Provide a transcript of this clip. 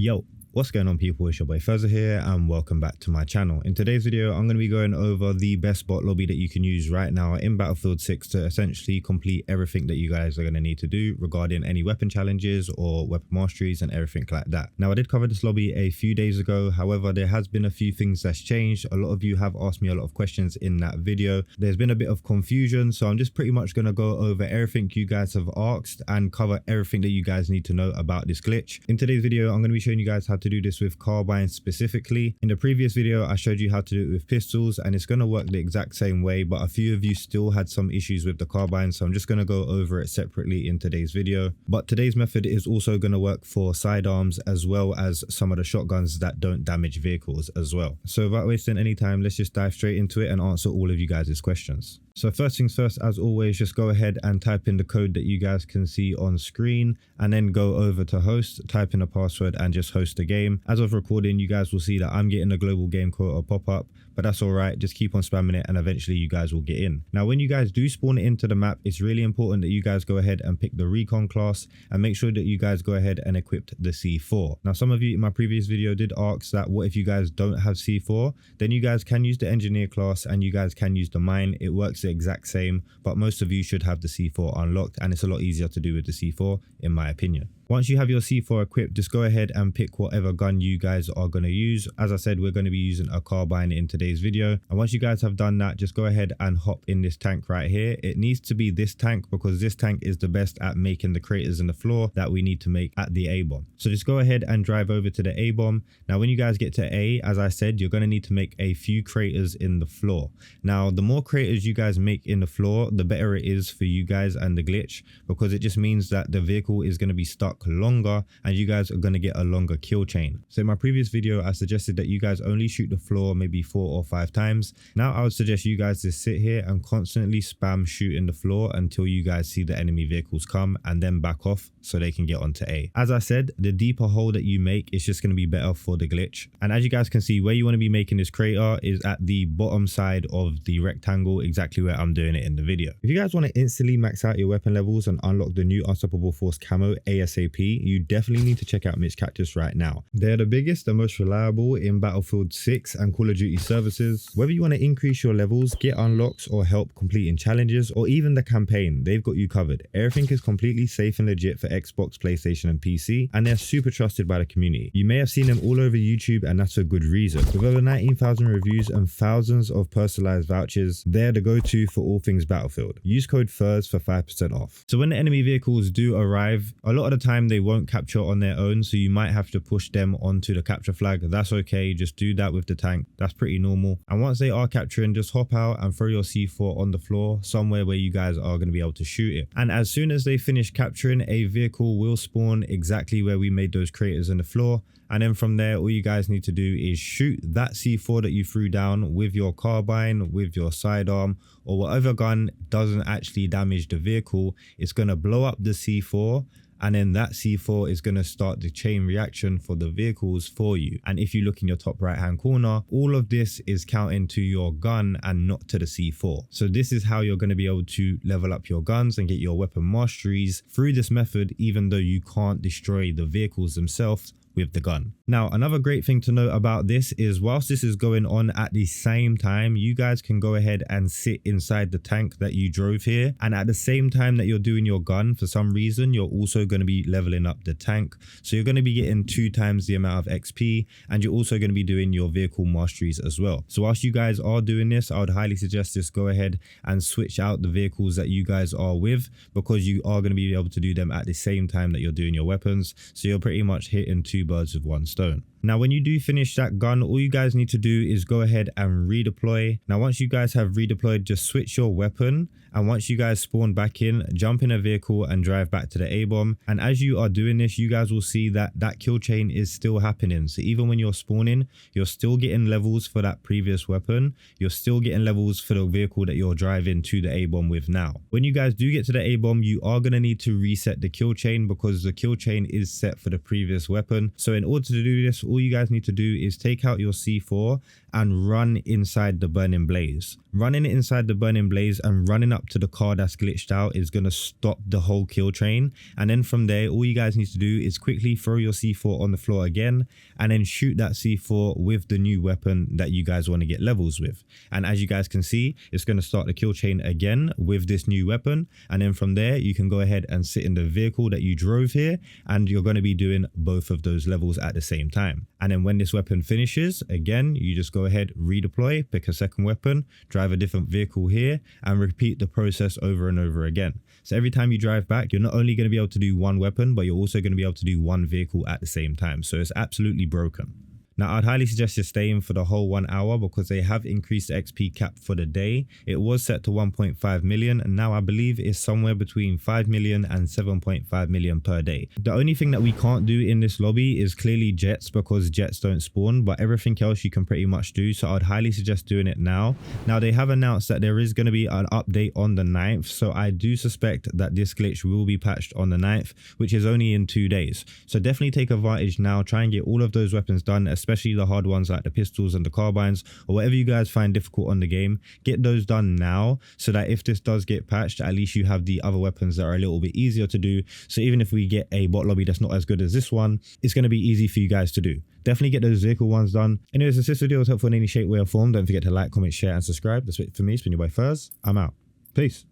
Yo, what's going on people, it's your boy Fezza here and welcome back to my channel. In today's video I'm going to be going over the best bot lobby that you can use right now in Battlefield 6 to essentially complete everything that you guys are going to need to do regarding any weapon challenges or weapon masteries and everything like that. Now I did cover this lobby a few days ago, however there has been a few things that's changed. A lot of you have asked me a lot of questions in that video. There's been a bit of confusion, so I'm just pretty much going to go over everything you guys have asked and cover everything that you guys need to know about this glitch. In today's video I'm going to be showing you guys how to do this with carbines specifically. In the previous video I showed you how to do it with pistols and it's going to work the exact same way, but a few of you still had some issues with the carbine, so I'm just going to go over it separately in today's video. But today's method is also going to work for sidearms as well as some of the shotguns that don't damage vehicles as well. So without wasting any time, let's just dive straight into it and answer all of you guys' questions. So first things first, as always, just go ahead and type in the code that you guys can see on screen and then go over to host, type in a password and just host the game. As of recording, you guys will see that I'm getting a global game quota pop up, but that's all right. Just keep on spamming it and eventually you guys will get in. Now, when you guys do spawn it into the map, it's really important that you guys go ahead and pick the recon class and make sure that you guys go ahead and equip the C4. Now, some of you in my previous video did ask that what if you guys don't have C4? Then you guys can use the engineer class and you guys can use the mine. It works the exact same, but most of you should have the C4 unlocked and it's a lot easier to do with the C4 in my opinion. Once you have your C4 equipped, just go ahead and pick whatever gun you guys are going to use. As I said, we're going to be using a carbine in today's video. And once you guys have done that, just go ahead and hop in this tank right here. It needs to be this tank because this tank is the best at making the craters in the floor that we need to make at the A-bomb. So just go ahead and drive over to the A-bomb. Now, when you guys get to A, as I said, you're going to need to make a few craters in the floor. Now, the more craters you guys make in the floor, the better it is for you guys and the glitch, because it just means that the vehicle is going to be stuck longer and you guys are going to get a longer kill chain. So in my previous video I suggested that you guys only shoot the floor maybe 4 or 5 times. Now I would suggest you guys just sit here and constantly spam shooting the floor until you guys see the enemy vehicles come and then back off so they can get onto A. As I said, the deeper hole that you make is just going to be better for the glitch. And as you guys can see, where you want to be making this crater is at the bottom side of the rectangle, exactly where I'm doing it in the video. If you guys want to instantly max out your weapon levels and unlock the new Unstoppable Force camo ASAP, you definitely need to check out Mitch Cactus right now. They're the biggest and most reliable in Battlefield 6 and Call of Duty services. Whether you want to increase your levels, get unlocks or help completing challenges or even the campaign, they've got you covered. Everything is completely safe and legit for Xbox, PlayStation and PC, and they're super trusted by the community. You may have seen them all over YouTube and that's a good reason. With over 19,000 reviews and thousands of personalized vouchers, they're the go-to for all things Battlefield. Use code FURZ for 5% off. So when the enemy vehicles do arrive, a lot of the time they won't capture on their own, so you might have to push them onto the capture flag. That's okay, just do that with the tank, that's pretty normal. And once they are capturing, just hop out and throw your C4 on the floor somewhere where you guys are going to be able to shoot it. And as soon as they finish capturing, a vehicle will spawn exactly where we made those craters in the floor, and then from there all you guys need to do is shoot that C4 that you threw down with your carbine, with your sidearm or whatever gun doesn't actually damage the vehicle. It's going to blow up the C4 and then that C4 is going to start the chain reaction for the vehicles for you. And if you look in your top right hand corner, all of this is counting to your gun and not to the C4. So this is how you're going to be able to level up your guns and get your weapon masteries through this method, even though you can't destroy the vehicles themselves with the gun. Now, another great thing to note about this is whilst this is going on at the same time, you guys can go ahead and sit inside the tank that you drove here, and at the same time that you're doing your gun, for some reason you're also going to be leveling up the tank, so you're going to be getting 2 times the amount of XP, and you're also going to be doing your vehicle masteries as well. So whilst you guys are doing this, I would highly suggest just go ahead and switch out the vehicles that you guys are with, because you are going to be able to do them at the same time that you're doing your weapons, so you're pretty much hitting 2 birds with 1 stone. Now, when you do finish that gun, all you guys need to do is go ahead and redeploy. Now, once you guys have redeployed, just switch your weapon. And once you guys spawn back in, jump in a vehicle and drive back to the A-bomb. And as you are doing this, you guys will see that that kill chain is still happening. So even when you're spawning, you're still getting levels for that previous weapon. You're still getting levels for the vehicle that you're driving to the A-bomb with now. When you guys do get to the A-bomb, you are going to need to reset the kill chain because the kill chain is set for the previous weapon. weapon. So in order to do this, all you guys need to do is take out your C4 and run inside the burning blaze. Running inside the burning blaze and running up to the car that's glitched out is going to stop the whole kill train. And then from there, all you guys need to do is quickly throw your C4 on the floor again and then shoot that C4 with the new weapon that you guys want to get levels with. And as you guys can see, it's going to start the kill chain again with this new weapon. And then from there, you can go ahead and sit in the vehicle that you drove here, and you're going to be doing both of those levels at the same time. And then when this weapon finishes, again, you just go ahead, redeploy, pick a second weapon, drive a different vehicle here, and repeat the process over and over again. So every time you drive back, you're not only going to be able to do one weapon, but you're also going to be able to do one vehicle at the same time. So it's absolutely broken. Now, I'd highly suggest you staying for the whole 1 hour because they have increased the XP cap for the day. It was set to 1.5 million and now I believe it's somewhere between 5 million and 7.5 million per day. The only thing that we can't do in this lobby is clearly jets because jets don't spawn, but everything else you can pretty much do. So I'd highly suggest doing it now. Now, they have announced that there is going to be an update on the 9th. So I do suspect that this glitch will be patched on the 9th, which is only in 2 days. So definitely take advantage now. Try and get all of those weapons done, especially the hard ones like the pistols and the carbines or whatever you guys find difficult on the game. Get those done now so that if this does get patched, at least you have the other weapons that are a little bit easier to do. So even if we get a bot lobby that's not as good as this one, it's going to be easy for you guys to do. Definitely get those vehicle ones done. Anyways, if this video was helpful in any shape, way or form, don't forget to like, comment, share and subscribe. That's it for me. It's been your boy Furs. I'm out. Peace.